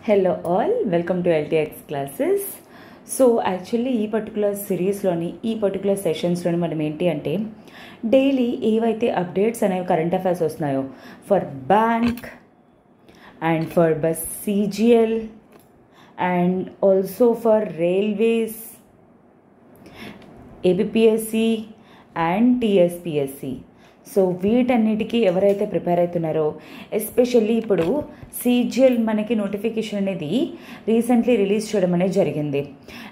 Hello all, welcome to LTX classes. So actually ఈ particular సిరీస్లోని ఈ particular సెషన్స్లోని మనం ఏంటి అంటే డైలీ ఏవైతే అప్డేట్స్ అనేవి కరెంట్ అఫైర్స్ వస్తున్నాయో for bank and for bus CGL and also for railways APPSC and TSPSC. So వీటన్నిటికీ ఎవరైతే ప్రిపేర్ అవుతున్నారో ఎస్పెషల్లీ ఇప్పుడు CGL మనకి నోటిఫికేషన్ అనేది రీసెంట్లీ రిలీజ్ చేయడం అనేది జరిగింది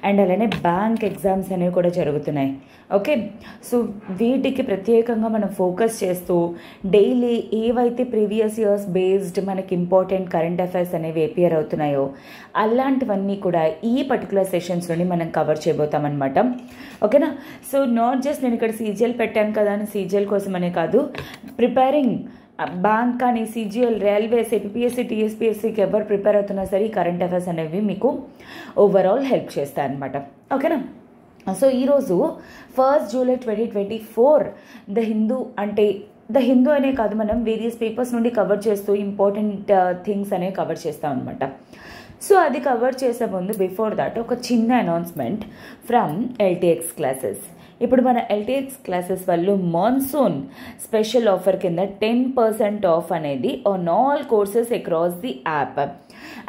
అండ్ అలానే బ్యాంక్ ఎగ్జామ్స్ అనేవి కూడా జరుగుతున్నాయి. ఓకే, సో వీటికి ప్రత్యేకంగా మనం ఫోకస్ చేస్తూ డైలీ ఏవైతే ప్రీవియస్ ఇయర్స్ బేస్డ్ మనకి ఇంపార్టెంట్ కరెంట్ అఫైర్స్ అనేవి అపియర్ అవుతున్నాయో అలాంటివన్నీ కూడా ఈ పర్టికులర్ సెషన్స్లోని మనం కవర్ చేయబోతామన్నమాట. ఓకేనా, సో నాట్ జస్ట్ నేను ఇక్కడ CGL పెట్టాను కదా అని CGL కోసం అనే కాదు, ప్రిపేరింగ్ బ్యాంక్ కానీ CGL, రైల్వేస్, APPSC, TSPSCకి ఎవరు ప్రిపేర్ అవుతున్నా సరే ఈ కరెంట్ అఫైర్స్ అనేవి మీకు ఓవరాల్ హెల్ప్ చేస్తాయి అన్నమాట. ఓకేనా, సో ఈరోజు 1 జూలై 2024 ద హిందూ అనే కాదు, మనం వేరియస్ పేపర్స్ నుండి కవర్ చేస్తూ ఇంపార్టెంట్ థింగ్స్ అనేవి కవర్ చేస్తాం అనమాట. సో అది కవర్ చేసే ముందు బిఫోర్ దాట్ ఒక చిన్న అనౌన్స్మెంట్ ఫ్రమ్ LTX క్లాసెస్. ఇప్పుడు మన LTX క్లాసెస్ వాళ్ళు మాన్సూన్ స్పెషల్ ఆఫర్ కింద 10% ఆఫ్ అనేది on all courses across the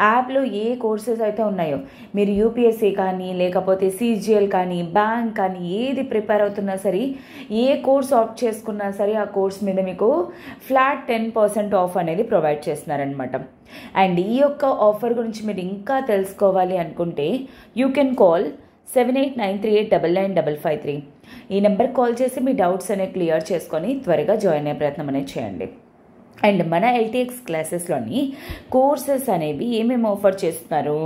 యాప్లో ఏ కోర్సెస్ అయితే ఉన్నాయో మీరు UPSC కానీ లేకపోతే CGL కానీ బ్యాంక్ కానీ ఏది ప్రిపేర్ అవుతున్నా సరే ఏ కోర్స్ ఆప్ట్ చేసుకున్నా సరే ఆ కోర్స్ మీద మీకు ఫ్లాట్ 10% ఆఫ్ అనేది ప్రొవైడ్ చేస్తున్నారనమాట. అండ్ ఈ యొక్క ఆఫర్ గురించి మీరు ఇంకా తెలుసుకోవాలి అనుకుంటే యూ కెన్ కాల్ 7893899553. ఈ నెంబర్ కాల్ చేసి మీ డౌట్స్ అనేవి క్లియర్ చేసుకొని త్వరగా జాయిన్ అయ్యే ప్రయత్నం అనేది చేయండి. అండ్ మన LTX క్లాసెస్లోని కోర్సెస్ అనేవి ఏమేమి ఆఫర్ చేస్తున్నారు,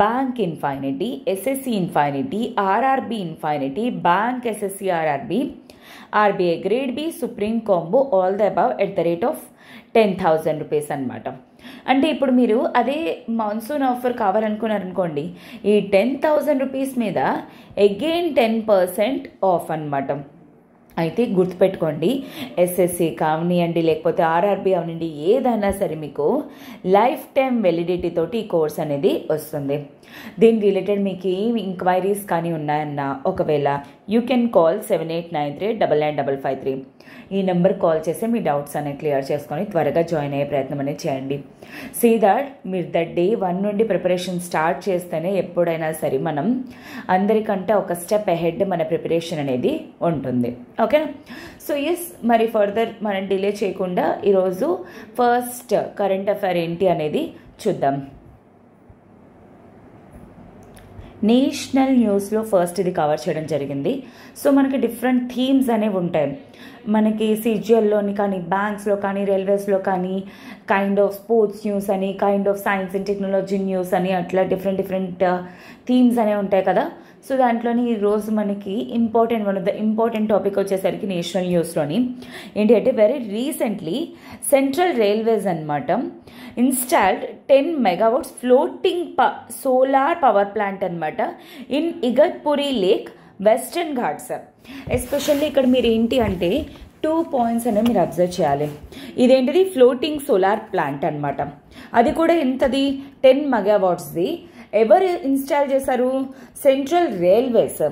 bank infinity, SSC infinity, RRB infinity, bank SSC RRB, RBI grade B, supreme combo, all the above at the rate of 10,000 rupees అనమాట. అంటే ఇప్పుడు మీరు అదే మాన్సూన్ ఆఫర్ కావాలనుకున్నారనుకోండి, ఈ 10,000 రూపీస్ మీద అగైన్ 10% ఆఫ్ అనమాట. అయితే గుర్తుపెట్టుకోండి, SSC కావనివ్వండి లేకపోతే RRB అవనండి ఏదైనా సరే మీకు లైఫ్ టైం వెలిడిటీ తోటి ఈ కోర్స్ అనేది వస్తుంది. దీని రిలేటెడ్ మీకు ఏం ఇంక్వైరీస్ కానీ ఉన్నాయన్నా ఒకవేళ యూ కెన్ కాల్ 7893899553. ఈ నెంబర్ కాల్ చేసి మీ డౌట్స్ అనేవి క్లియర్ చేసుకొని త్వరగా జాయిన్ అయ్యే ప్రయత్నం అనేది చేయండి. సీ దట్ మీరు డే 1 నుండి ప్రిపరేషన్ స్టార్ట్ చేస్తేనే ఎప్పుడైనా సరే మనం అందరికంటే ఒక స్టెప్ అహెడ్ మన ప్రిపరేషన్ అనేది ఉంటుంది. ఓకేనా, సో ఎస్, మరి ఫర్దర్ మనం డిలే చేయకుండా ఈరోజు ఫస్ట్ కరెంట్ అఫైర్ ఏంటి అనేది చూద్దాం. నేషనల్ న్యూస్లో ఫస్ట్ ఇది కవర్ చేయడం జరిగింది. సో మనకి డిఫరెంట్ థీమ్స్ అనేవి ఉంటాయి. మనకి CGLలోని కానీ బ్యాంక్స్లో కానీ రైల్వేస్లో కానీ కైండ్ ఆఫ్ స్పోర్ట్స్ న్యూస్ అని, kind of science and technology news అని అట్లా డిఫరెంట్ థీమ్స్ అనేవి ఉంటాయి కదా. సో దాంట్లోని ఈరోజు మనకి one of the important topic వచ్చేసరికి నేషనల్ న్యూస్లోని ఏంటి అంటే వెరీ రీసెంట్లీ సెంట్రల్ రైల్వేస్ అనమాట installed 10 megawatts floating solar power plant అనమాట in Igatpuri lake, Western Ghats. Especially ఇక్కడ మీరు ఏంటి అంటే 2 పాయింట్స్ అనేవి మీరు అబ్జర్వ్ చేయాలి. ఇదేంటిది ఫ్లోటింగ్ సోలార్ ప్లాంట్ అనమాట. అది కూడా ఎంతది 10 మెగావాట్స్ది. ఎవరు ఇన్స్టాల్ చేశారు? Central railways.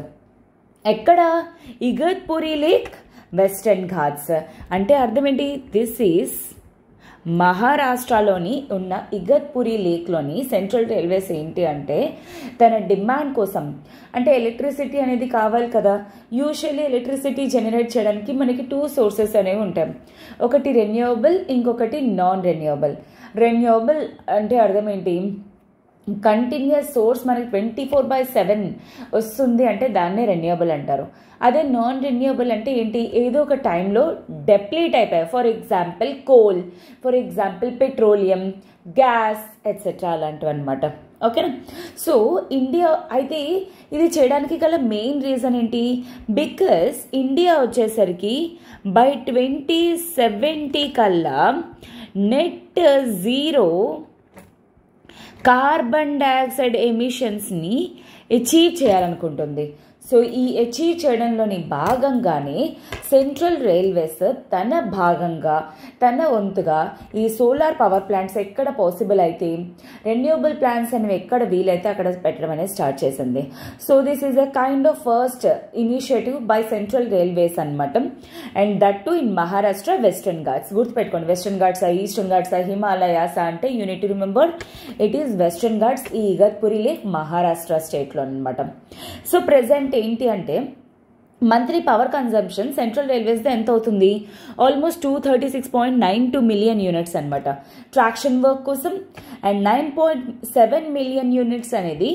ఎక్కడ? Igatpuri lake, Western Ghats. అంటే అర్థం ఏంటి? దిస్ ఈజ్ మహారాష్ట్రలోని ఉన్న ఇగత్పురి లేక్లోని సెంట్రల్ రైల్వేస్ ఏంటి అంటే తన డిమాండ్ కోసం, అంటే ఎలక్ట్రిసిటీ అనేది కావాలి కదా. యూజువల్లీ ఎలక్ట్రిసిటీ జనరేట్ చేయడానికి మనకి 2 సోర్సెస్ అనేవి ఉంటాయి. ఒకటి రెన్యూవబుల్, ఇంకొకటి నాన్ రెన్యూవబుల్. రెన్యూవబుల్ అంటే అర్థం ఏంటి? కంటిన్యూస్ సోర్స్ మనకి 24/7 వస్తుంది అంటే దాన్నే రెన్యూవబుల్ అంటారు. అదే నాన్ రెన్యూవబుల్ అంటే ఏంటి? ఏదో ఒక టైంలో డెప్లీట్ అయిపోయాయి. For example coal, for example petroleum, gas etcetera అలాంటివి అనమాట. ఓకేనా, సో ఇండియా అయితే ఇది చేయడానికి గల మెయిన్ రీజన్ ఏంటి? బికాస్ ఇండియా వచ్చేసరికి బై 2070 కల్లా నెట్ జీరో కార్బన్ డైఆక్సైడ్ ఎమిషన్స్ని అచీవ్ చేయాలనుకుంటుంది. సో ఈ అచీవ్ చేయడంలోని భాగంగానే సెంట్రల్ రైల్వేస్ తన భాగంగా తన వంతుగా ఈ సోలార్ పవర్ ప్లాంట్స్ ఎక్కడ పాసిబుల్ అయితే రెన్యూవబుల్ ప్లాంట్స్ అనేవి ఎక్కడ వీలైతే అక్కడ పెట్టడం అనేది స్టార్ట్ చేసింది. So this is a kind of first initiative by central railways అనమాట. And that too in Maharashtra Western Ghats. గుర్తుపెట్టుకోండి, వెస్టర్న్ ఘాట్స్ ఈస్టర్న్ ఘాట్స్ హిమాలయాస్ అంటే you need to remember it is Western Ghats. ఈ ఇగత్పురి లేక్ మహారాష్ట్ర స్టేట్లో అనమాట. సో ప్రెసెంట్ ఏంటి అంటే మంత్లీ పవర్ కన్జంప్షన్ సెంట్రల్ రైల్వేస్ది ఎంత అవుతుంది? ఆల్మోస్ట్ 236.92 మిలియన్ యూనిట్స్ అనమాట ట్రాక్షన్ వర్క్ కోసం, అండ్ 9.7 మిలియన్ యూనిట్స్ అనేది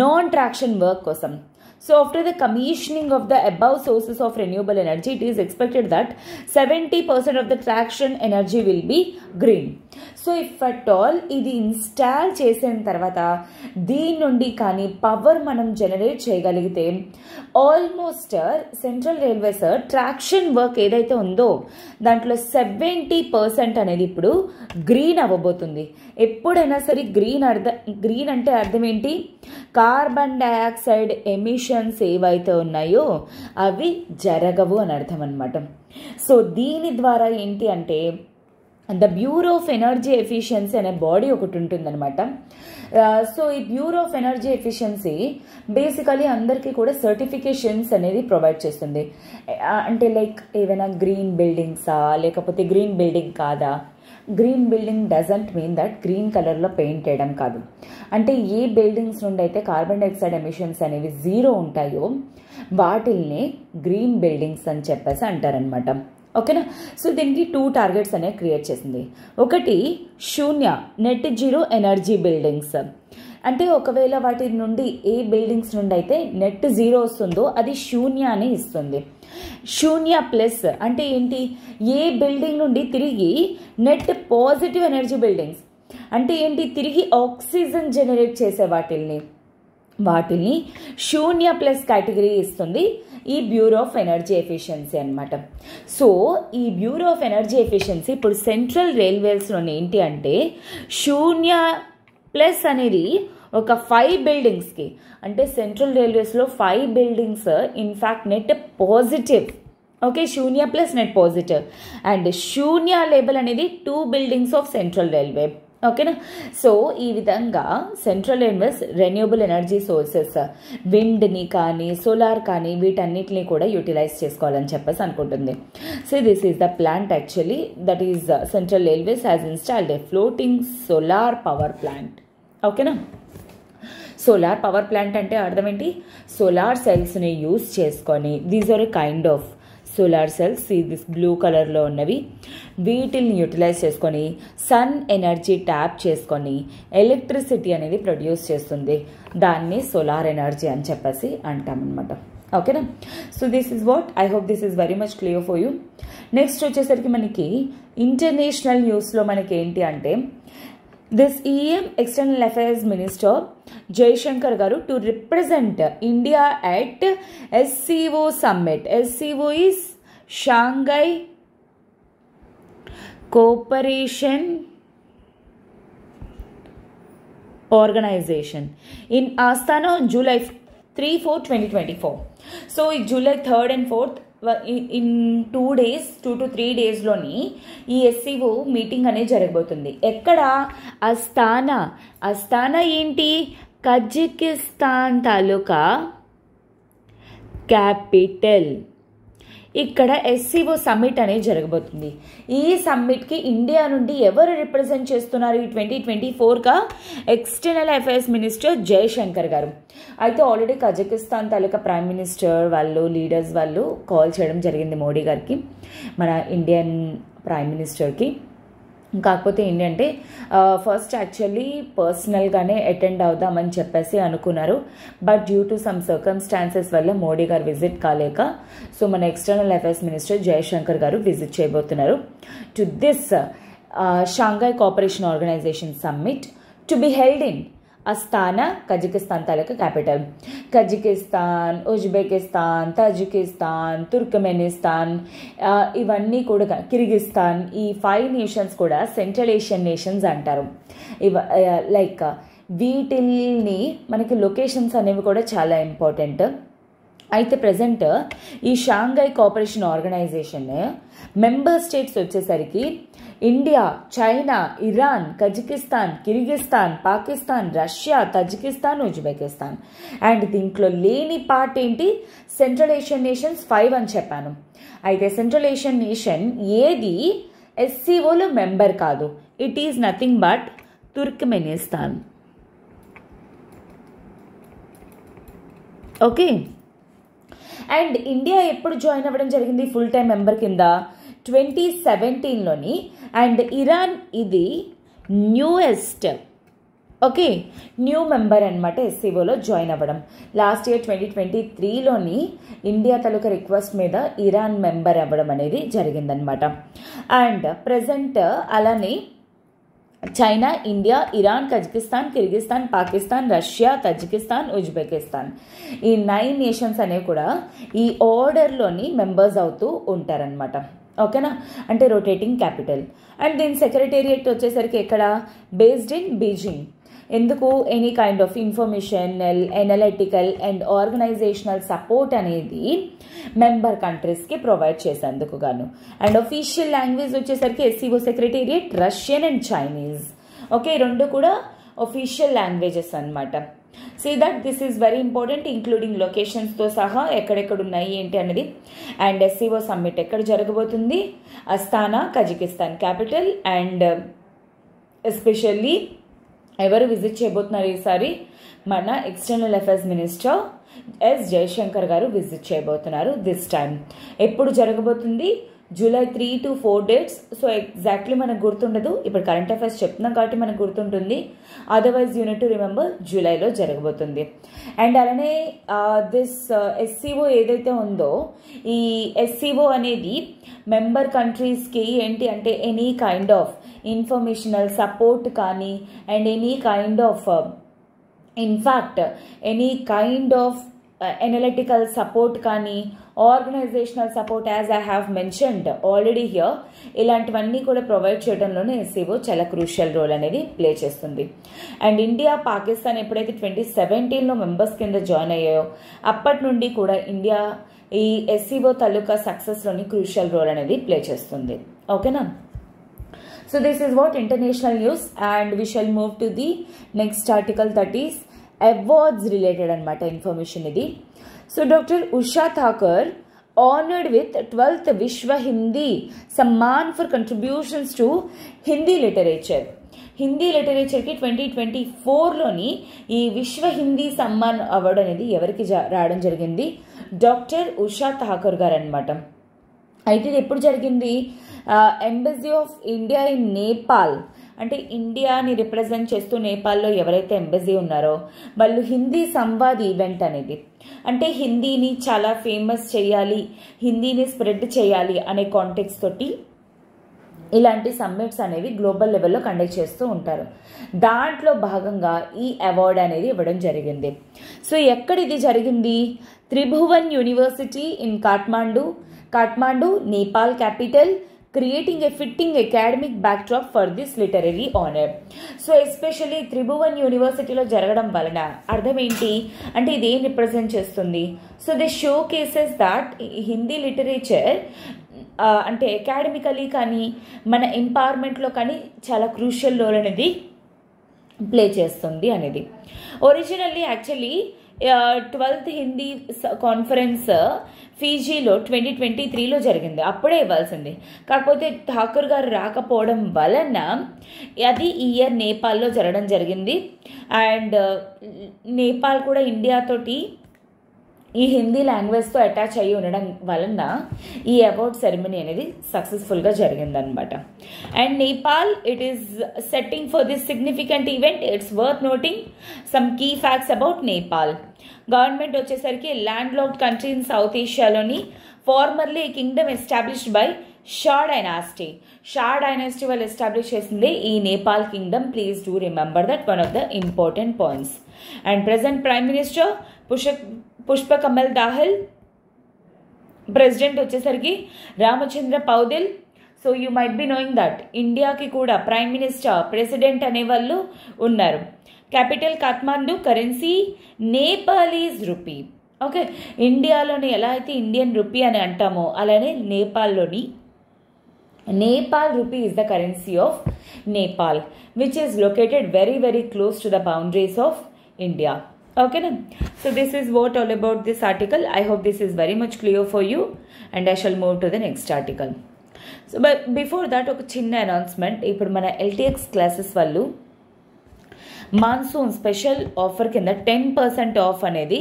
నాన్ ట్రాక్షన్ వర్క్ కోసం. So after the commissioning of the above sources of renewable energy, it is expected that 70% of the traction energy will be green. So if at all ఇది install చేసిన తర్వాత దీని నుండి కానీ power మనం generate చేయగలిగితే almost central railways traction work ఏదైతే ఉందో దాంట్లో 70% అనేది ఇప్పుడు గ్రీన్ అవ్వబోతుంది. ఎప్పుడైనా సరే గ్రీన్ అంటే అర్థం ఏంటి? కార్బన్ డైఆక్సైడ్ ఎమిషన్స్ ఏవైతే ఉన్నాయో అవి జరగవు అని అర్థం అనమాట. సో దీని ద్వారా ఏంటి అంటే the bureau of energy efficiency అనే బాడీ ఒకటి ఉంటుందన్నమాట. సో ఈ bureau of energy efficiency basically అందరికీ కూడా సర్టిఫికేషన్స్ అనేది ప్రొవైడ్ చేస్తుంది. అంటే లైక్ ఏవైనా గ్రీన్ బిల్డింగ్సా లేకపోతే గ్రీన్ బిల్డింగ్ కాదా? Green building doesn't mean that green కలర్లో పెయింట్ వేయడం కాదు. అంటే ఏ బిల్డింగ్స్ నుండి అయితే కార్బన్ డైఆక్సైడ్ ఎమిషన్స్ అనేవి 0 ఉంటాయో వాటిల్ని గ్రీన్ బిల్డింగ్స్ అని చెప్పేసి అంటారనమాట. ఓకేనా? సో దీనికి 2 టార్గెట్స్ అనేవి క్రియేట్ చేసింది. ఒకటి శూన్య నెట్ జీరో ఎనర్జీ బిల్డింగ్స్. అంటే ఒకవేళ వాటి నుండి ఏ బిల్డింగ్స్ నుండి అయితే నెట్ 0 వస్తుందో అది శూన్య అని ఇస్తుంది. శూన్య ప్లస్ అంటే ఏంటి? ఏ బిల్డింగ్ నుండి తిరిగి నెట్ పాజిటివ్ ఎనర్జీ బిల్డింగ్స్ అంటే ఏంటి? తిరిగి ఆక్సిజన్ జనరేట్ చేసే వాటిల్ని శూన్య ప్లస్ కేటగిరీ ఇస్తుంది ఈ బ్యూరో ఆఫ్ ఎనర్జీ ఎఫిషియన్సీ అనమాట. సో ఈ బ్యూరో ఆఫ్ ఎనర్జీ ఎఫిషియన్సీ ఇప్పుడు సెంట్రల్ రైల్వేస్లోని ఏంటి అంటే శూన్య ప్లస్ అనేది ఒక 5 బిల్డింగ్స్కి, అంటే సెంట్రల్ రైల్వేస్లో 5 buildings in fact net positive. Okay, Shunya plus net positive. And Shunya label అనేది 2 బిల్డింగ్స్ ఆఫ్ సెంట్రల్ రైల్వే. ఓకేనా? సో ఈ విధంగా central railways renewable energy sources విండ్ని కానీ సోలార్ కానీ వీటన్నిటిని కూడా యూటిలైజ్ చేసుకోవాలని చెప్పేసి అనుకుంటుంది. So this is the plant actually that is central railways has installed a floating solar power plant. ఓకేనా? సోలార్ పవర్ ప్లాంట్ అంటే అర్థం ఏంటి? సోలార్ సెల్స్ని యూజ్ చేసుకొని these are a kind of solar cells, this blue కలర్లో ఉన్నవి, వీటిని utilise చేసుకొని సన్ ఎనర్జీ ట్యాప్ చేసుకొని ఎలక్ట్రిసిటీ అనేది ప్రొడ్యూస్ చేస్తుంది. దాన్ని సోలార్ ఎనర్జీ అని చెప్పేసి అంటామన్నమాట. ఓకేనా? So this is what I hope this is very much clear for you. Next వచ్చేసరికి మనకి ఇంటర్నేషనల్ న్యూస్లో మనకి ఏంటి అంటే this EM External Affairs Minister Jaishankar garu to represent India at SCO Summit. SCO is Shanghai Cooperation Organization in Astana on July 3-4, 2024. So July 3rd and 4th in 2 days 2 to 3 daysలోని ఈ SCO meeting అనేది జరగబోతుంది. ఎక్కడ? అస్తానా ఏంటి? Kazakhstan తాలూకా capital. ఇక్కడ SCO summit అనేది జరగబోతుంది. ఈ సమ్మిట్కి ఇండియా నుండి ఎవరు రిప్రజెంట్ చేస్తున్నారు ఈ 2024గా? ఎక్స్టర్నల్ అఫైర్స్ మినిస్టర్ జయశంకర్ గారు. అయితే ఆల్రెడీ కజకిస్తాన్ తాలూకా ప్రైమ్ మినిస్టర్ వాళ్ళు లీడర్స్ వాళ్ళు కాల్ చేయడం జరిగింది మోడీ గారికి, మన ఇండియన్ ప్రైమ్ మినిస్టర్కి. కాకపోతే ఏంటంటే ఫస్ట్ యాక్చువల్లీ పర్సనల్గానే అటెండ్ అవుదామని చెప్పేసి అనుకున్నారు. But due to some circumstances వల్ల మోడీ గారు విజిట్ కాలేక సో మన ఎక్స్టర్నల్ అఫైర్స్ మినిస్టర్ జయశంకర్ గారు విజిట్ చేయబోతున్నారు to this Shanghai cooperation organisation summit to be held in Astana, Kazakhstan తాలూకా capital. Kazakhstan, Uzbekistan, Tajikistan, Turkmenistan ఇవన్నీ కూడా, కిర్గిస్తాన్, ఈ 5 నేషన్స్ కూడా సెంట్రల్ ఏషియన్ నేషన్స్ అంటారు. లైక్ వీటిల్ని మనకి లొకేషన్స్ అనేవి కూడా చాలా ఇంపార్టెంట్. అయితే ప్రజెంట్ ఈ Shanghai cooperation organisation member states వచ్చేసరికి India, China, Iran, Kazakhstan, Kyrgyzstan, Pakistan, Russia, Tajikistan, Uzbekistan. And దీంట్లో లేని పార్ట్ ఏంటి, సెంట్రల్ ఏషియన్ నేషన్స్ 5 అని చెప్పాను. అయితే సెంట్రల్ ఏషియన్ నేషన్ ఏది ఎస్సీఓలో మెంబర్ కాదు, it is nothing but Turkmenistan. Okay. And India ఎప్పుడు జాయిన్ అవ్వడం జరిగింది ఫుల్ టైం మెంబర్ కింద, 2017లోని. అండ్ ఇరాన్ ఇది న్యూయెస్ట్ న్యూ మెంబర్ అనమాట ఎస్సీఓలో జాయిన్ అవ్వడం. లాస్ట్ ఇయర్ 2023లోని ఇండియా తాలూకా రిక్వెస్ట్ మీద ఇరాన్ మెంబర్ అవ్వడం అనేది జరిగిందనమాట. అండ్ ప్రజెంట్ అలానే China, India, Iran, Kazakhstan, Kyrgyzstan, Pakistan, Russia, Tajikistan, Uzbekistan ఈ 9 నేషన్స్ అనేవి కూడా ఈ ఆర్డర్లోని మెంబర్స్ అవుతూ ఉంటారనమాట. ఓకేనా, అంటే రొటేటింగ్ క్యాపిటల్. అండ్ దీని సెక్రటేరియట్ వచ్చేసరికి ఎక్కడ, బేస్డ్ ఇన్ బీజింగ్. ఎందుకు, any kind of informational, analytical and organisational support అనేది మెంబర్ కంట్రీస్కి ప్రొవైడ్ చేసేందుకు గాను. అండ్ అఫీషియల్ లాంగ్వేజ్ వచ్చేసరికి SCO secretariat Russian and Chinese. Okay, రెండు కూడా అఫీషియల్ లాంగ్వేజెస్ అనమాట. See that this is very important, including లొకేషన్స్తో సహా ఎక్కడెక్కడ ఉన్నాయి ఏంటి అనేది. అండ్ ఎస్సీఓ సమ్మిట్ ఎక్కడ జరగబోతుంది, Astana, Kazakhstan capital. And especially ఎవరు విజిట్ చేయబోతున్నారు ఈసారి, మన external affairs minister S Jaishankar గారు విజిట్ చేయబోతున్నారు దిస్ టైం. ఎప్పుడు జరగబోతుంది, July 3 to 4 dates. So exactly మనకు గుర్తుండదు, ఇప్పుడు కరెంట్ అఫైర్స్ చెప్తున్నాం కాబట్టి మనకు గుర్తుంటుంది. అదర్వైజ్ యూనిట్ టు రిమెంబర్ జూలైలో జరగబోతుంది. అండ్ అలానే దిస్ ఎస్సీఓ ఏదైతే ఉందో, ఈ ఎస్సీఓ అనేది మెంబర్ కంట్రీస్కి ఏంటి అంటే any kind of informational support కానీ, and any kind of in fact any kind of analytical support కానీ, organisational support as I have mentioned already here, ఇలాంటివన్నీ కూడా ప్రొవైడ్ చేయడంలోనే ఎస్సీఓ చాలా క్రూషియల్ రోల్ అనేది ప్లే చేస్తుంది. అండ్ ఇండియా, పాకిస్తాన్ ఎప్పుడైతే 2017లో మెంబర్స్ కింద జాయిన్ అయ్యాయో అప్పటి నుండి కూడా ఇండియా ఈ ఎస్సీఓ తాలూకా సక్సెస్లోని క్రూషియల్ రోల్ అనేది ప్లే చేస్తుంది. ఓకేనా. So this is what international news. And we shall move to the next article, that is awards related అనమాట ఇన్ఫర్మేషన్ ఇది. సో doctor Usha Thakar honored with 12th Vishwa Hindi Samman for contributions to Hindi literature. Hindi లిటరేచర్కి 2024లోని ఈ Vishwa Hindi Samman award అనేది ఎవరికి రావడం జరిగింది, డాక్టర్ ఉషా ఠాకర్ గారు అనమాట. అయితే ఇది ఎప్పుడు జరిగింది, embassy of India in Nepal, అంటే ఇండియాని రిప్రజెంట్ చేస్తూ నేపాల్లో ఎవరైతే ఎంబసీ ఉన్నారో వాళ్ళు హిందీ సంవాద్ ఈవెంట్ అనేది, అంటే హిందీని చాలా ఫేమస్ చేయాలి, హిందీని స్ప్రెడ్ చేయాలి అనే కాంటెక్స్ట్ తోటి ఇలాంటి సమ్మిట్స్ అనేవి గ్లోబల్ లెవెల్లో కండక్ట్ చేస్తూ ఉంటారు. దాంట్లో భాగంగా ఈ అవార్డు అనేది ఇవ్వడం జరిగింది. సో ఎక్కడ ఇది జరిగింది, Tribhuvan university in Kathmandu, Nepal capital, creating a fitting academic backdrop for this literary honor. So especially Tribhuvan యూనివర్సిటీలో జరగడం వలన అర్థం ఏంటి అంటే ఇది ఏం రిప్రజెంట్ చేస్తుంది, so the show cases that Hindi literature అంటే అకాడమికలీ కానీ మన ఎంపవర్మెంట్లో కానీ చాలా క్రూషియల్ రోల్ అనేది ప్లే చేస్తుంది అనేది. Originally actually 12th Hindi conference ఫీజీలో 2023లో జరిగింది, అప్పుడే ఇవ్వాల్సింది. కాకపోతే ఠాకూర్ గారు రాకపోవడం వలన అది ఈ ఇయర్ నేపాల్లో జరగడం జరిగింది. అండ్ నేపాల్ కూడా ఇండియాతోటి ఈ హిందీ లాంగ్వేజ్తో అటాచ్ అయ్యి ఉండడం వలన ఈ అవార్డ్ సెరమనీ అనేది సక్సెస్ఫుల్గా జరిగిందనమాట. And Nepal it is setting for this significant event. It's worth noting some key facts about Nepal. Government వచ్చేసరికి landlocked country in south ఏషియాలోని formerly kingdom established by Shah dynasty. Shah dynasty వాళ్ళు ఎస్టాబ్లిష్ చేసింది ఈ Nepal kingdom. Please do remember that one of the important points. And present prime minister Pushpa Kamal Dahal, president వచ్చేసరికి Ramchandra Paudel. So you might be knowing that ఇండియాకి కూడా prime minister, president అనేవాళ్ళు ఉన్నారు. Capital Kathmandu, currency Nepalese rupee. Okay, ఇండియాలోని ఎలా అయితే ఇండియన్ రూపీ అని అంటామో అలానే Nepal rupee is the currency of Nepal, which is located very very close to the boundaries of India. Okay na? So this is what all about this article. I hope this is very much clear for you, and I shall move to the next article. So but before that ఒక చిన్న announcement. ఇప్పుడు మన LTX classes వాళ్ళు monsoon special offer కింద 10% off అనేది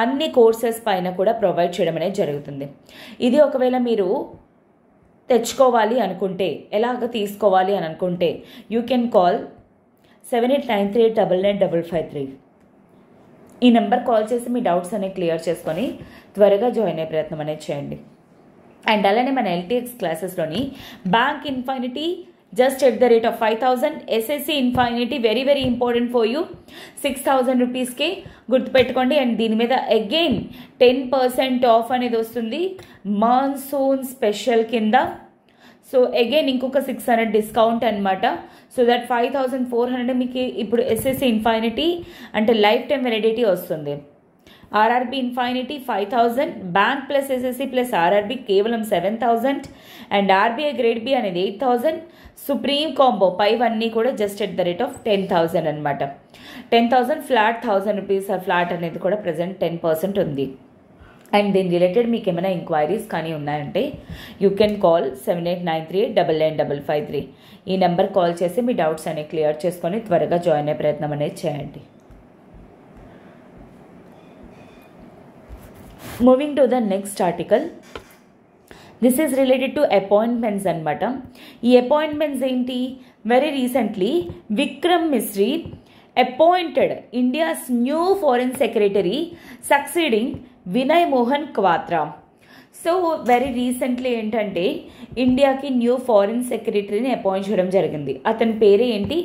అన్ని courses పైన కూడా ప్రొవైడ్ చేయడం అనేది జరుగుతుంది. ఇది ఒకవేళ మీరు తెచ్చుకోవాలి అనుకుంటే, ఎలాగ తీసుకోవాలి అని అనుకుంటే, యూ కెన్ కాల్ 7893899553. ఈ నెంబర్ కాల్ చేసి మీ డౌట్స్ అనేవి క్లియర్ చేసుకొని త్వరగా జాయిన్ అయ్యే ప్రయత్నం అనేది చేయండి. అండ్ అలానే మన LTX క్లాసెస్లోని bank infinity just at the rate of 5,000, SSC Infinity very very important for you 6,000 rupees కి గుర్తుపెట్టుకోండి. అండ్ దీని మీద అగైన్ 10% ఆఫ్ అనేది వస్తుంది మాన్సూన్ స్పెషల్ కింద. సో అగైన్ ఇంకొక 600 డిస్కౌంట్ అనమాట. సో దట్ 5,400 మీకు ఇప్పుడు SSC Infinity అంటే లైఫ్ టైం వ్యాలిడిటీ వస్తుంది. RRB Infinity 5,000, bank plus SSC plus RRB కేవలం 7,000, అండ్ RBI గ్రేడ్ B అనేది 8,000. సుప్రీం కాంబో పైవన్నీ కూడా just at the rate of 10,000 అనమాట. 10,000 ఫ్లాట్ 1,000 రూపీస్ ఫ్లాట్ అనేది కూడా ప్రజెంట్ 10% ఉంది. అండ్ దీని రిలేటెడ్ మీకు ఏమైనా ఎంక్వైరీస్ కానీ ఉన్నాయంటే యూ కెన్ కాల్ 7893899553. ఈ నెంబర్ కాల్ చేసి మీ డౌట్స్ అనేవి క్లియర్ చేసుకొని త్వరగా జాయిన్ అయ్యే ప్రయత్నం అనేది చేయండి. Moving to the next article. This is related to appointments అనమాట. ఈ అపాయింట్మెంట్స్ ఏంటి? Very recently Vikram Misri appointed India's new foreign secretary succeeding Vinay Mohan Kwatra. So very recently ఏంటంటే ఇండియాకి న్యూ ఫారిన్ సెక్రటరీని అపాయింట్ చేయడం జరిగింది. అతని పేరే ఏంటి?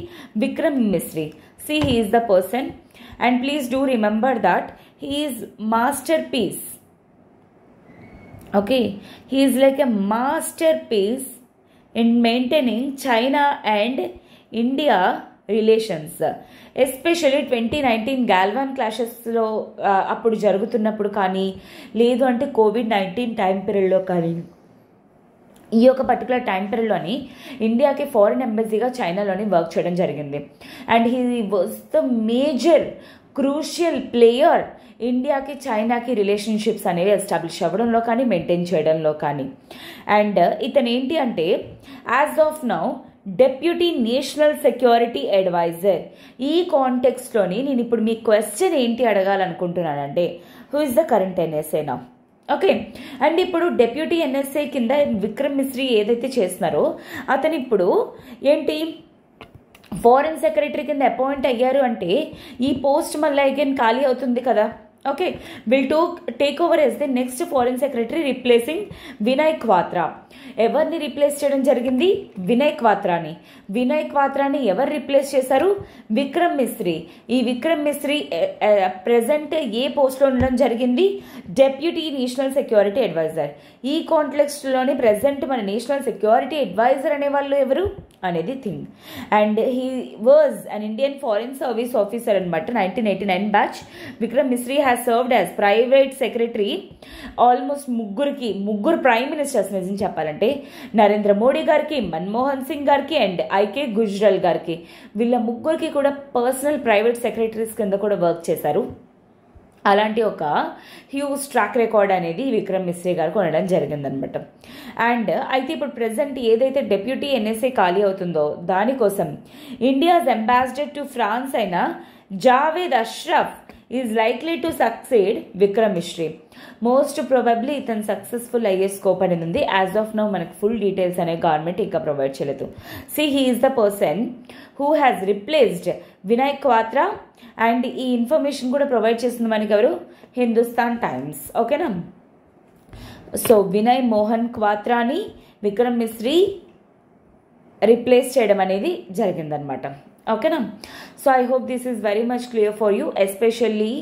Vikram Misri. He is the person, and please do remember that he is masterpiece. Okay, he is like a masterpiece in maintaining China and India relations, especially 2019 Galwan క్లాషెస్లో అప్పుడు జరుగుతున్నప్పుడు కానీ, లేదు అంటే COVID-19 టైం పీరియడ్లో కానీ, ఈ యొక్క పర్టికులర్ టైం పీరియడ్లోని ఇండియాకి ఫారిన్ ఎంబసీగా చైనాలోని వర్క్ చేయడం జరిగింది. And he was the major crucial player ఇండియాకి చైనాకి రిలేషన్షిప్స్ అనేవి ఎస్టాబ్లిష్ అవ్వడంలో కానీ, మెయింటైన్ చేయడంలో కానీ. అండ్ ఇతను ఏంటి అంటే as of now deputy national security adviser. ఈ కాంటెక్స్ట్లోని నేను ఇప్పుడు మీ క్వశ్చన్ ఏంటి అడగాలనుకుంటున్నానంటే, who is the current NSA now? Okay, and ఇప్పుడు డెప్యూటీ NSA కింద విక్రమ్ మిశ్రీ ఏదైతే చేస్తున్నారో అతను ఇప్పుడు ఏంటి ఫారెన్ సెక్రటరీ కింద అపాయింట్ అయ్యారు అంటే ఈ పోస్ట్ మళ్ళీ అగైన్ ఖాళీ అవుతుంది కదా. Okay, will take over as the next foreign secretary replacing Vinay Kwatra. ఎవరిని రీప్లేస్ చేయడం జరిగింది? వినయ్ క్వాత్రాని. వినయ్ క్వాత్రాని ఎవరు రీప్లేస్ చేశారు? విక్రమ్ మిశ్రీ. ఈ విక్రమ్ మిశ్రీ ప్రెసెంట్ ఏ పోస్ట్లో ఉండడం జరిగింది? Deputy national security adviser. ఈ కాంటెక్స్ట్లోని ప్రెసెంట్ మన నేషనల్ సెక్యూరిటీ అడ్వైజర్ అనే వాళ్ళు ఎవరు అనేది thing. And he was an Indian foreign service officer అనమాట. 1989 batch. Vikram Misri has served as private secretary almost ముగ్గురు ప్రైమ్ మినిస్టర్స్ నిజం చెప్పాలంటే నరేంద్ర మోడీ గారికి, మన్మోహన్ సింగ్ గారికి అండ్ ఐకే గుజ్రాల్ గారికి. వీళ్ళ ముగ్గురికి కూడా పర్సనల్ ప్రైవేట్ సెక్రటరీస్ కింద కూడా వర్క్ చేశారు. అలాంటి ఒక హ్యూజ్ ట్రాక్ రికార్డ్ అనేది విక్రమ్ మిశ్రీ గారికి ఉండడం జరిగిందనమాట. అండ్ అయితే ఇప్పుడు ప్రెసెంట్ ఏదైతే డెప్యూటీ NSA ఖాళీ అవుతుందో దానికోసం ఇండియాస్ అంబాసిడర్ టు ఫ్రాన్స్ అయిన Javed Ashraf is likely to succeed Vikram Misri. Most probably ఇతను సక్సెస్ఫుల్ అయ్యే స్కోప్ అనేది ఉంది. యాజ్ ఆఫ్ నౌ మనకు ఫుల్ డీటెయిల్స్ అనే గవర్నమెంట్ ఇంకా ప్రొవైడ్ చేయలేదు. He is the person who has replaced Vinay Kwatra. And ఈ ఇన్ఫర్మేషన్ కూడా ప్రొవైడ్ చేస్తుంది మనకి ఎవరు? హిందుస్థాన్ టైమ్స్. ఓకేనా? సో వినయ్ మోహన్ క్వాత్రాని విక్రమ్ మిశ్రీ రీప్లేస్ చేయడం అనేది జరిగిందనమాట. ఓకేనా? So I hope this is very much clear for you. Especially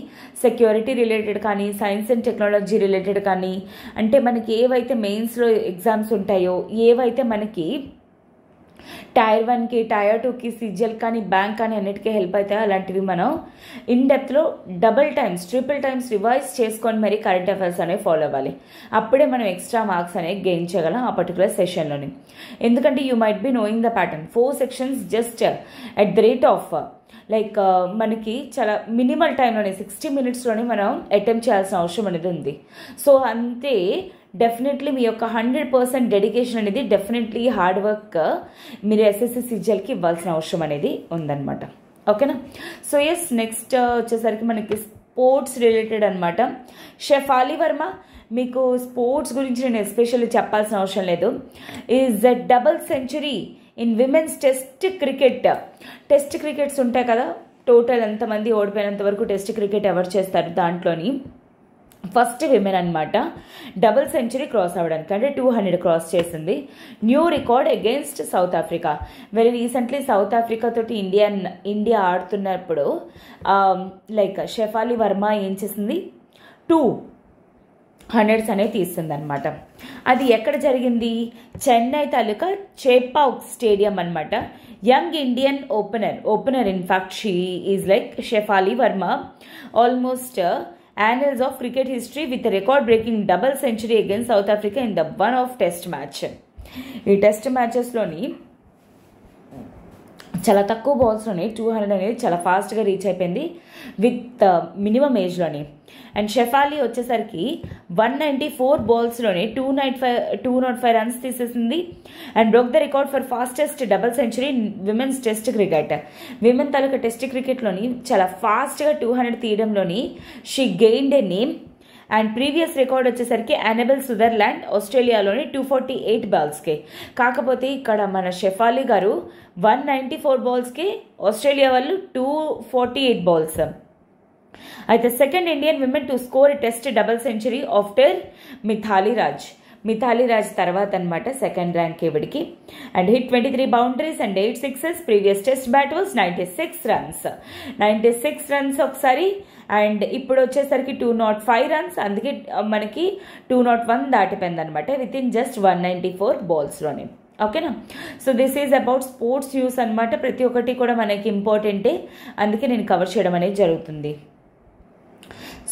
security related కానీ, సైన్స్ అండ్ టెక్నాలజీ రిలేటెడ్ కానీ, అంటే మనకి ఏవైతే మెయిన్స్లో ఎగ్జామ్స్ ఉంటాయో, ఏవైతే మనకి టైర్ 1కి టైర్ 2కి సీజిఎల్ కానీ బ్యాంక్ కానీ అన్నిటికీ హెల్ప్ అవుతాయి. అలాంటివి మనం ఇన్ డెప్త్లో double times triple times revise చేసుకొని మరి కరెంట్ అఫైర్స్ అనేవి ఫాలో అవ్వాలి. అప్పుడే మనం ఎక్స్ట్రా మార్క్స్ అనేవి గెయిన్ చేయగలం ఆ పర్టికులర్ సెషన్లోని. ఎందుకంటే you might be knowing the pattern 4 sections just at the rate of like మనకి చాలా మినిమల్ టైంలోనే 60 minutesలోనే మనం అటెంప్ట్ చేయాల్సిన అవసరం అనేది ఉంది. సో అంతే డెఫినెట్లీ మీ యొక్క 100% డెడికేషన్ అనేది డెఫినెట్లీ హార్డ్ వర్క్ మీరు ఎస్ఎస్సి సీజిఎల్కి ఇవ్వాల్సిన అవసరం అనేది ఉందన్నమాట. ఓకేనా. సో ఎస్ నెక్స్ట్ వచ్చేసరికి మనకి స్పోర్ట్స్ రిలేటెడ్ అనమాట. షెఫాలి వర్మ, మీకు స్పోర్ట్స్ గురించి నేను ఎస్పెషల్లీ చెప్పాల్సిన అవసరం లేదు. Is a double century in women's test cricket. Test crickets ఉంటాయి కదా, టోటల్ ఎంతమంది ఓడిపోయినంత వరకు టెస్ట్ క్రికెట్ ఎవరు చేస్తారు, దాంట్లోని ఫస్ట్ విమెన్ అనమాట డబుల్ సెంచరీ క్రాస్ అవ్వడానికి, అంటే 200 క్రాస్ చేసింది. New record against south Africa. Very recently south Africa తోటి ఇండియా ఆడుతున్నప్పుడు లైక్ షెఫాలి వర్మ ఏం చేసింది 200s అనేవి తీస్తుంది అనమాట. అది ఎక్కడ జరిగింది, చెన్నై తాలూకా చేపాక్ స్టేడియం అనమాట. Young Indian opener in fact she is like Shefali Varma almost annals of cricket history with a record-breaking double century against South Africa in the one-off test match. ఈ టెస్ట్ మ్యాచెస్లోని చాలా తక్కువ బాల్స్లోని 200 అనేది చాలా ఫాస్ట్గా రీచ్ అయిపోయింది విత్ మినిమం ఏజ్లోని. అండ్ షెఫాలి వచ్చేసరికి 194 బాల్స్లోనే 205 రన్స్ తీసేసింది and broke the record for fastest double century in women's test cricket. Women తాలూకా టెస్ట్ క్రికెట్లోని చాలా ఫాస్ట్గా 200 తీయడంలోని she gained a name. And previous record వచ్చేసరికి అనబెల్ సుదర్లాండ్ ఆస్ట్రేలియాలోని 248 బాల్స్కి. కాకపోతే ఇక్కడ మన షెఫాలి గారు 194 బాల్స్కి, ఆస్ట్రేలియా వాళ్ళు 248 బాల్స్. అయితే second Indian women to score test double century after Mithali Raj తర్వాత అనమాట సెకండ్ ర్యాంక్ ఇవిడికి. And hit 23 boundaries and 8 sixes. Previous test bat was 96 runs ఒకసారి. అండ్ ఇప్పుడు వచ్చేసరికి 205 రన్స్, అందుకే మనకి 201 దాటిపోయింది అనమాట విత్ ఇన్ జస్ట్ 194 బాల్స్లోనే. ఓకేనా. So this is about sports news అనమాట. ప్రతి ఒక్కటి కూడా మనకి ఇంపార్టెంటే, అందుకే నేను కవర్ చేయడం అనేది జరుగుతుంది.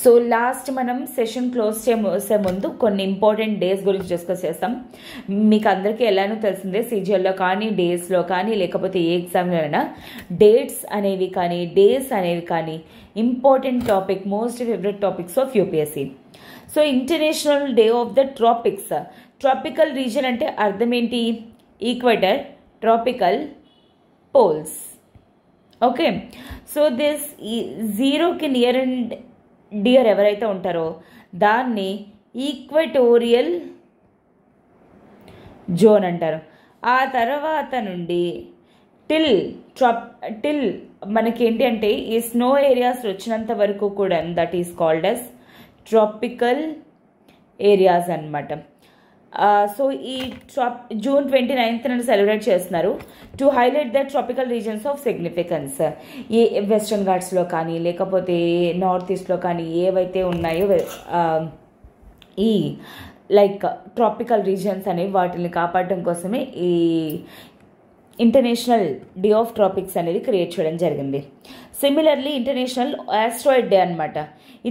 సో లాస్ట్ మనం సెషన్ క్లోజ్ చేసే ముందు కొన్ని ఇంపార్టెంట్ డేస్ గురించి డిస్కస్ చేస్తాం. మీకు అందరికీ ఎలానో తెలిసిందే, సీజిఎల్లో కానీ డేస్లో కానీ లేకపోతే ఏ ఎగ్జామ్లో అయినా డేట్స్ అనేవి కానీ డేస్ అనేవి కానీ important topic, most favourite topics of UPSC. So international day of the tropics. Tropical region అంటే అర్థం ఏంటి, equator, tropical, poles. Okay. So this జీరోకి నియర్ అండ్ డియర్ ఎవరైతే ఉంటారో దాన్ని ఈక్వెటోరియల్ జోన్ అంటారు. ఆ తర్వాత నుండి టిల్ మనకేంటి అంటే ఈ స్నో ఏరియాస్ వచ్చినంత వరకు కూడా that is called as tropical areas అనమాట. సో ఈ జూన్ 29th సెలబ్రేట్ చేస్తున్నారు to highlight the tropical regions of significance. ఈ వెస్ట్రన్ ఘాట్స్లో కానీ లేకపోతే నార్త్ ఈస్ట్లో కానీ ఏవైతే ఉన్నాయో ఈ లైక్ ట్రాపికల్ రీజన్స్ అనేవి వాటిని కాపాడడం కోసమే ఈ ఇంటర్నేషనల్ డే ఆఫ్ ట్రాపిక్స్ అనేది క్రియేట్ చేయడం జరిగింది. సిమిలర్లీ ఇంటర్నేషనల్ ఆస్ట్రాయిడ్ డే అనమాట.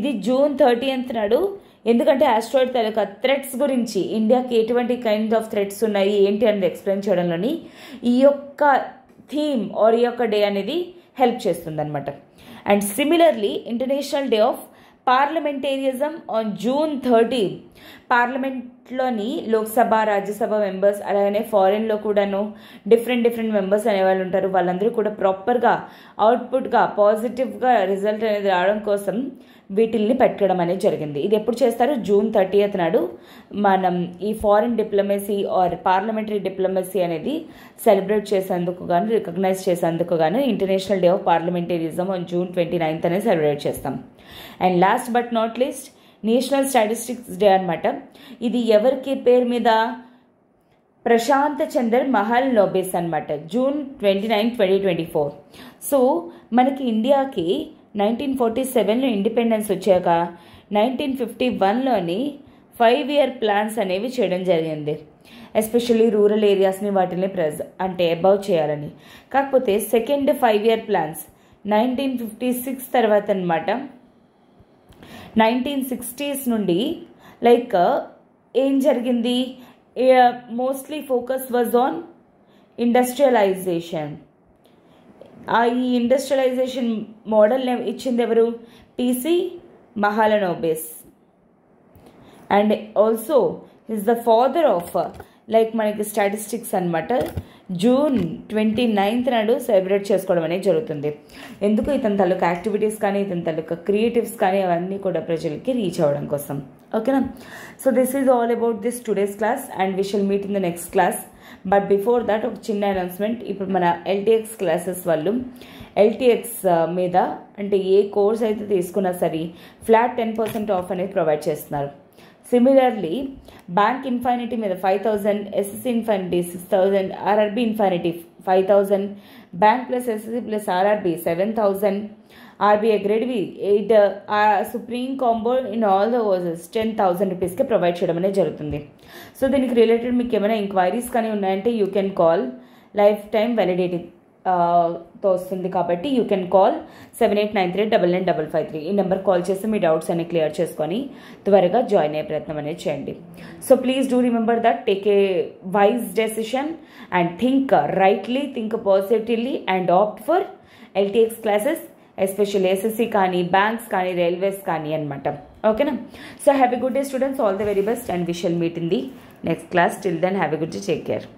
ఇది జూన్ 30th నాడు. ఎందుకంటే ఆస్ట్రాయిడ్ తాలూకా థ్రెట్స్ గురించి, ఇండియాకి ఎటువంటి కైండ్ ఆఫ్ థ్రెట్స్ ఉన్నాయి ఏంటి అనేది ఎక్స్ప్లెయిన్ చేయడంలోని ఈ యొక్క థీమ్ ఆర్ ఈ యొక్క డే అనేది హెల్ప్ చేస్తుంది అనమాట. And similarly international day of parliamentarism on June 30. పార్లమెంట్లోని లోక్సభ, రాజ్యసభ మెంబర్స్ అలాగనే ఫారెన్లో కూడాను డిఫరెంట్ మెంబర్స్ అనేవాళ్ళు ఉంటారు. వాళ్ళందరూ కూడా ప్రాపర్గా అవుట్పుట్గా పాజిటివ్గా రిజల్ట్ అనేది రావడం కోసం వీటిల్ని పెట్టడం అనేది జరిగింది. ఇది ఎప్పుడు చేస్తారు, జూన్ 30th నాడు మనం ఈ foreign diplomacy or parliamentary diplomacy అనేది సెలబ్రేట్ చేసేందుకు గాను, రికగ్నైజ్ చేసేందుకు గాను international day of parliamentarism on June 29th అనేది సెలబ్రేట్ చేస్తాం. And last but not least national statistics day అనమాట. ఇది ఎవరికి పేరు మీద, ప్రశాంత్ చందర్ మహల్ నోబెస్ అనమాట. జూన్ 29, 2024. సో మనకి ఇండియాకి 1947లో ఇండిపెండెన్స్ వచ్చాక 1951లోని 5-year ప్లాన్స్ అనేవి చేయడం జరిగింది. ఎస్పెషల్లీ రూరల్ ఏరియాస్ని వాటిని అంటే అబౌవ్ చేయాలని. కాకపోతే సెకండ్ 5-year ప్లాన్స్ 1956 తర్వాత అనమాట. 1960s నుండి లైక్ ఏం జరిగింది, mostly focus was on industrialisation. ఈ ఇండస్ట్రియలైజేషన్ మోడల్ ఇచ్చింది ఎవరు? PC Mahalanobis. And also is the father of like మనకి స్టాటిస్టిక్స్ అనమాట. జూన్ 29th నాడు సెలబ్రేట్ చేసుకోవడం అనేది జరుగుతుంది. ఎందుకు? ఇతని తాలూకా యాక్టివిటీస్ కానీ ఇతని తాలూకా క్రియేటివ్స్ కానీ అవన్నీ కూడా ప్రజలకి రీచ్ అవ్వడం కోసం. ఓకేనా? So this is all about this today's class and we shall meet in the next class. But before that ఒక చిన్న అనౌన్స్మెంట్. ఇప్పుడు మన ఎల్టీఎక్స్ క్లాసెస్ వాళ్ళు ఎల్టీఎక్స్ మీద అంటే ఏ కోర్స్ అయితే తీసుకున్నా సరే ఫ్లాట్ 10% ఆఫ్ అనేది ప్రొవైడ్ చేస్తున్నారు. సిమిలర్లీ బ్యాంక్ ఇన్ఫైనిటీ మీద 5,000, SSC infinity 6,000, RRB infinity 5,000, bank plus SSC plus RRB 7,000, RBI grade B 8, supreme combo in all the courses 10,000 రూపీస్కి ప్రొవైడ్ చేయడం అనేది జరుగుతుంది. సో దీనికి రిలేటెడ్ మీకు ఏమైనా ఎంక్వైరీస్ కానీ ఉన్నాయంటే you can call. Life time validity తో వస్తుంది కాబట్టి యూ కెన్ కాల్ 7893995553. ఈ నెంబర్ కాల్ చేసి మీ డౌట్స్ అన్ని క్లియర్ చేసుకొని త్వరగా జాయిన్ అయ్యే ప్రయత్నం అనేది చేయండి. So please do remember that take a wise decision and think rightly, think positively and opt for LTX classes, especially SSC కానీ బ్యాంక్స్ కానీ రైల్వేస్ కానీ అనమాట. ఓకేనా? So have a good day students, all the very best and we shall meet in the next class. Till then have a good day, take care.